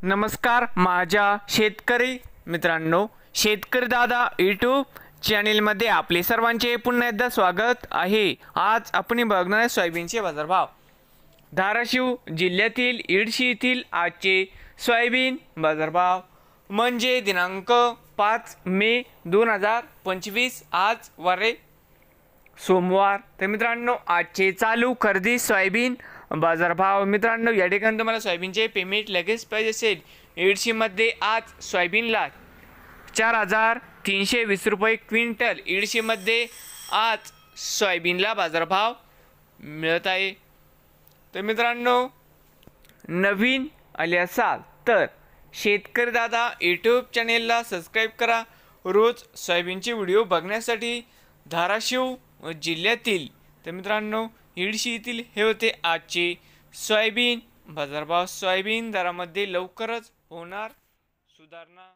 नमस्कार माझ्या शेतकरी मित्रांनो, शेतकरी दादा यूट्यूब चॅनेलमध्ये आपले सर्वांचे पुन्हा एकदा स्वागत आहे। आज आपण बघणार आहे सोयाबीनचे बाजारभाव। धाराशिव जिल्ह्यातील इडशी येथील आजचे सोयाबीन बाजारभाव म्हणजे दिनांक 5 मे 2025, आज वारे सोमवार। तर मित्रांनो, आजचे चालू खरेदी सोयाबीन बाजारभाव मित्रांनो, या ठिकाणी तुम्हाला सोयाबीनचे पेमेंट लगेच पाहिजे असेल, इडशीमध्ये आज सोयाबीनला 4320 रुपये क्विंटल इडशीमध्ये आज सोयाबीनला बाजारभाव मिळत आहे। तर मित्रांनो, नवीन आले असाल तर शेतकरी दादा यूट्यूब चॅनेलला सबस्क्राईब करा रोज सोयाबीनचे व्हिडिओ बघण्यासाठी। धाराशिव जिल्ह्यातील तर मित्रांनो इडशी येथील हे होते आजचे सोयाबीन बाजारभाव। सोयाबीन दरामध्ये लवकरच होणार सुधारणा।